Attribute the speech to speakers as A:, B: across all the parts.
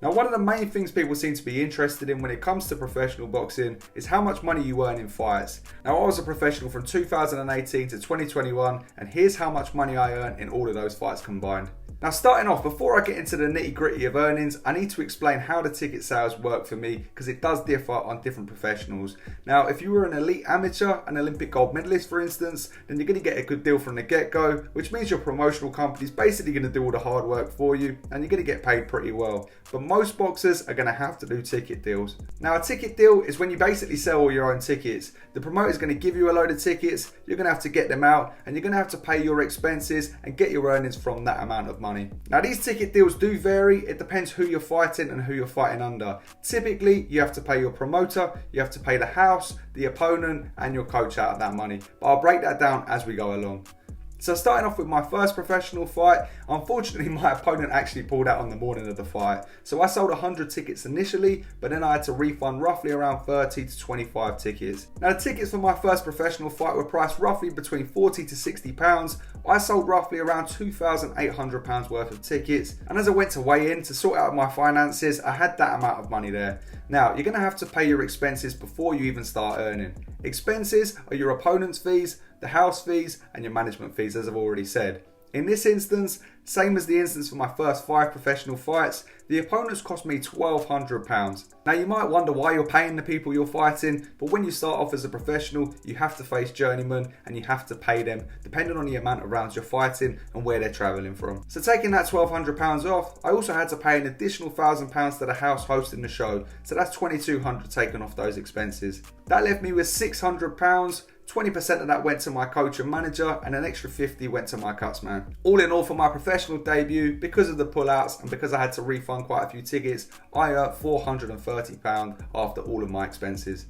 A: Now, one of the main things people seem to be interested in when it comes to professional boxing is how much money you earn in fights. Now, I was a professional from 2018 to 2021, and here's how much money I earned in all of those fights combined. Now, starting off, before I get into the nitty gritty of earnings, I need to explain how the ticket sales work for me because it does differ on different professionals. Now, if you were an elite amateur, an Olympic gold medalist for instance, then you're going to get a good deal from the get-go, which means your promotional company is basically going to do all the hard work for you and you're going to get paid pretty well. But most boxers are going to have to do ticket deals. Now, a ticket deal is when you basically sell all your own tickets. The promoter's going to give you a load of tickets, you're going to have to get them out, and you're going to have to pay your expenses and get your earnings from that amount of money. Now, these ticket deals do vary. It depends who you're fighting and who you're fighting under. Typically, you have to pay your promoter, you have to pay the house, the opponent, and your coach out of that money. But I'll break that down as we go along. So starting off with my first professional fight, unfortunately my opponent actually pulled out on the morning of the fight. So I sold 100 tickets initially, but then I had to refund roughly around 30 to 25 tickets. Now the tickets for my first professional fight were priced roughly between 40 to 60 pounds. I sold roughly around 2,800 pounds worth of tickets. And as I went to weigh in to sort out my finances, I had that amount of money there. Now you're gonna have to pay your expenses before you even start earning. Expenses are your opponent's fees, the house fees, and your management fees, as I've already said. In this instance, same as the instance for my first 5 professional fights, the opponents cost me £1,200. Now you might wonder why you're paying the people you're fighting, but when you start off as a professional, you have to face journeymen and you have to pay them depending on the amount of rounds you're fighting and where they're travelling from. So taking that £1,200 off, I also had to pay an additional £1,000 to the house hosting the show, so that's £2,200 taken off those expenses. That left me with £600. 20% of that went to my coach and manager and an extra 50 went to my cuts man. All in all, for my professional debut, because of the pullouts and because I had to refund quite a few tickets, I earned £430 after all of my expenses.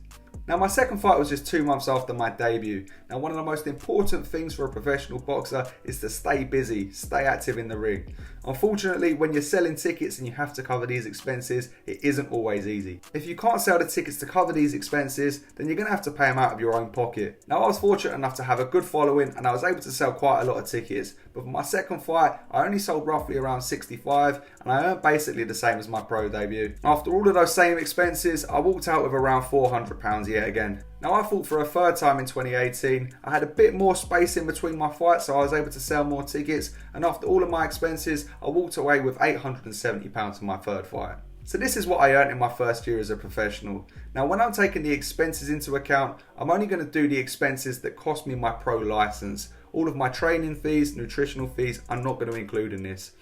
A: Now my second fight was just 2 months after my debut. Now one of the most important things for a professional boxer is to stay busy, stay active in the ring. Unfortunately, when you're selling tickets and you have to cover these expenses, it isn't always easy. If you can't sell the tickets to cover these expenses, then you're going to have to pay them out of your own pocket. Now I was fortunate enough to have a good following and I was able to sell quite a lot of tickets, but for my second fight, I only sold roughly around 65 and I earned basically the same as my pro debut. After all of those same expenses, I walked out with around £400 yet again. Now I fought for a third time in 2018. I had a bit more space in between my fights, so I was able to sell more tickets, and after all of my expenses, I walked away with £870 for my third fight. So this is what I earned in my first year as a professional. Now when I'm taking the expenses into account, I'm only going to do the expenses that cost me my pro license. All of my training fees, nutritional fees, I'm not going to include in this.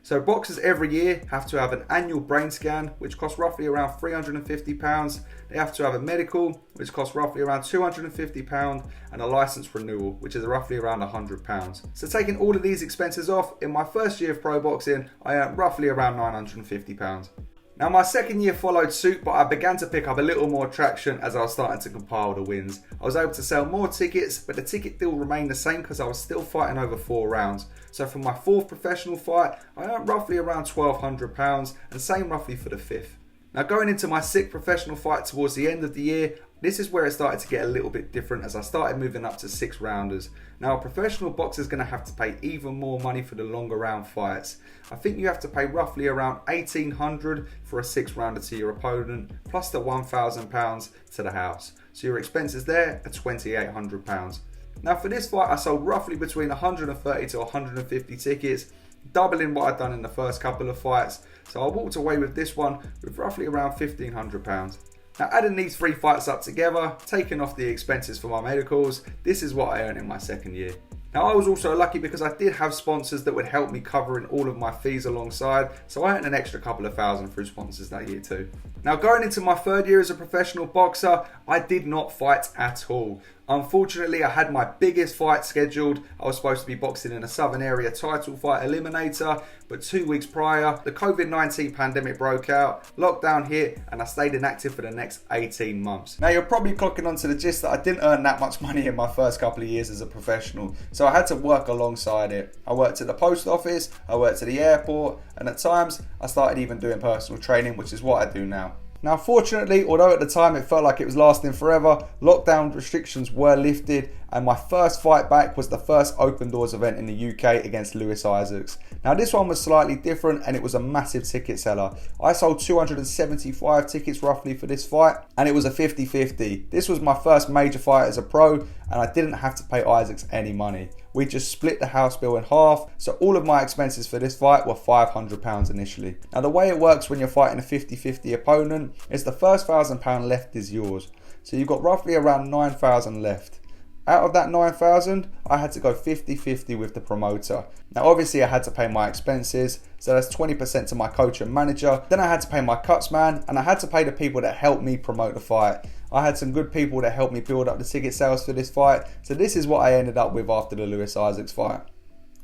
A: So boxers every year have to have an annual brain scan, which costs roughly around £350. They have to have a medical, which costs roughly around £250, and a license renewal, which is roughly around £100. So taking all of these expenses off, in my first year of pro boxing, I earned roughly around £950. Now my second year followed suit, but I began to pick up a little more traction as I was starting to compile the wins. I was able to sell more tickets, but the ticket deal remained the same because I was still fighting over 4 rounds. So for my 4th professional fight, I earned roughly around £1,200 and same roughly for the 5th. Now going into my 6th professional fight towards the end of the year, this is where it started to get a little bit different as I started moving up to 6 rounders. Now a professional boxer is going to have to pay even more money for the longer round fights. I think you have to pay roughly around £1,800 for a 6 rounder to your opponent, plus the £1,000 to the house. So your expenses there are £2,800. Now for this fight I sold roughly between 130 to 150 tickets, doubling what I'd done in the first couple of fights. So I walked away with this one with roughly around £1,500. Now adding these 3 fights up together, taking off the expenses for my medicals, this is what I earned in my second year. Now I was also lucky because I did have sponsors that would help me covering all of my fees alongside, so I earned an extra couple of thousand through sponsors that year too. Now going into my 3rd year as a professional boxer, I did not fight at all. Unfortunately, I had my biggest fight scheduled. I was supposed to be boxing in a Southern Area title fight eliminator, but 2 weeks prior, the COVID-19 pandemic broke out, lockdown hit, and I stayed inactive for the next 18 months. Now you're probably clocking onto the gist that I didn't earn that much money in my first couple of years as a professional, so I had to work alongside it. I worked at the post office, I worked at the airport, and at times I started even doing personal training, which is what I do now. Now fortunately, although at the time it felt like it was lasting forever, lockdown restrictions were lifted and my first fight back was the first Open Doors event in the UK against Lewis Isaacs. Now this one was slightly different and it was a massive ticket seller. I sold 275 tickets roughly for this fight and it was a 50-50. This was my first major fight as a pro and I didn't have to pay Isaacs any money. We just split the house bill in half, so all of my expenses for this fight were £500 initially. Now the way it works when you're fighting a 50-50 opponent is the first £1,000 left is yours. So you've got roughly around 9,000 left. Out of that 9,000, I had to go 50-50 with the promoter. Now obviously I had to pay my expenses, so that's 20% to my coach and manager. Then I had to pay my cuts man, and I had to pay the people that helped me promote the fight. I had some good people that helped me build up the ticket sales for this fight, so this is what I ended up with after the Lewis Isaacs fight.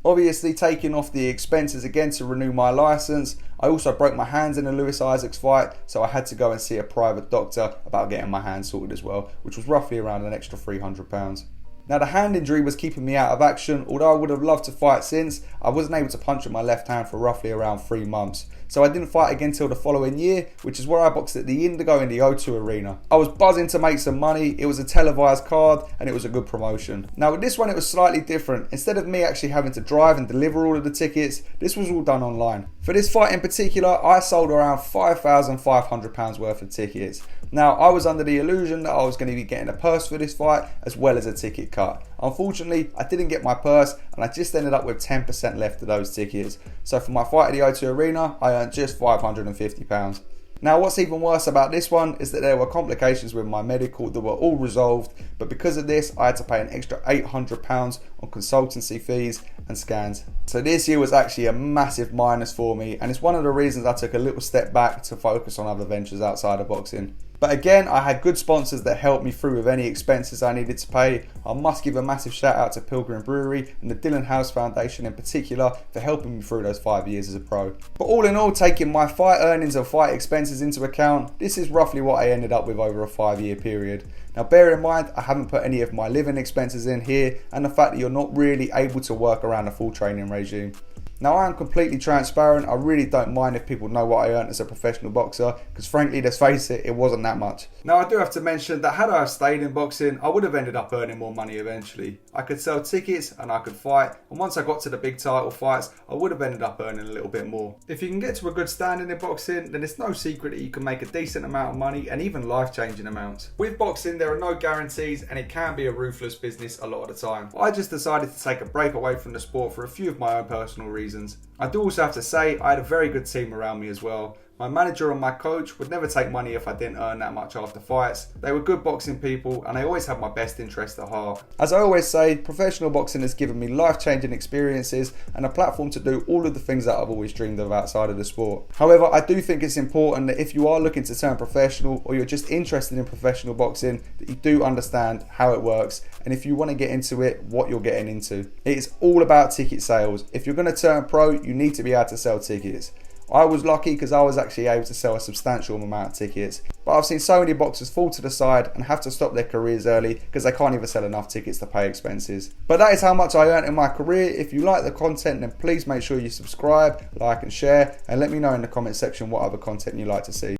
A: Obviously taking off the expenses again to renew my license, I also broke my hands in the Lewis Isaacs fight, so I had to go and see a private doctor about getting my hands sorted as well, which was roughly around an extra £300. Now the hand injury was keeping me out of action. Although I would have loved to fight since, I wasn't able to punch with my left hand for roughly around 3 months. So I didn't fight again till the following year, which is where I boxed at the Indigo in the O2 Arena. I was buzzing to make some money, it was a televised card and it was a good promotion. Now with this one it was slightly different. Instead of me actually having to drive and deliver all of the tickets, this was all done online. For this fight in particular, I sold around £5,500 worth of tickets. Now I was under the illusion that I was going to be getting a purse for this fight as well as a ticket cut. Unfortunately, I didn't get my purse and I just ended up with 10% left of those tickets. So for my fight at the O2 Arena, I earned just £550. Now what's even worse about this one is that there were complications with my medical that were all resolved, but because of this I had to pay an extra £800 on consultancy fees and scans. So this year was actually a massive minus for me, and it's one of the reasons I took a little step back to focus on other ventures outside of boxing. But again, I had good sponsors that helped me through with any expenses I needed to pay. I must give a massive shout out to Pilgrim Brewery and the Dylan House Foundation in particular for helping me through those 5 years as a pro. But all in all, taking my fight earnings and fight expenses into account, this is roughly what I ended up with over a 5-year period. Now bear in mind, I haven't put any of my living expenses in here and the fact that you're not really able to work around a full training regime. Now I am completely transparent, I really don't mind if people know what I earned as a professional boxer, because frankly, let's face it, it wasn't that much. Now I do have to mention that had I stayed in boxing, I would have ended up earning more money eventually. I could sell tickets and I could fight, and once I got to the big title fights, I would have ended up earning a little bit more. If you can get to a good standing in boxing, then it's no secret that you can make a decent amount of money and even life-changing amounts. With boxing, there are no guarantees and it can be a ruthless business a lot of the time. I just decided to take a break away from the sport for a few of my own personal reasons. I do also have to say I had a very good team around me as well. My manager and my coach would never take money if I didn't earn that much after fights. They were good boxing people and they always had my best interest at heart. As I always say, professional boxing has given me life-changing experiences and a platform to do all of the things that I've always dreamed of outside of the sport. However, I do think it's important that if you are looking to turn professional or you're just interested in professional boxing, that you do understand how it works and if you want to get into it, what you're getting into. It is all about ticket sales. If you're going to turn pro, you need to be able to sell tickets. I was lucky because I was actually able to sell a substantial amount of tickets, but I've seen so many boxers fall to the side and have to stop their careers early because they can't even sell enough tickets to pay expenses. But that is how much I earned in my career. If you like the content, then please make sure you subscribe, like and share, and let me know in the comment section what other content you'd like to see.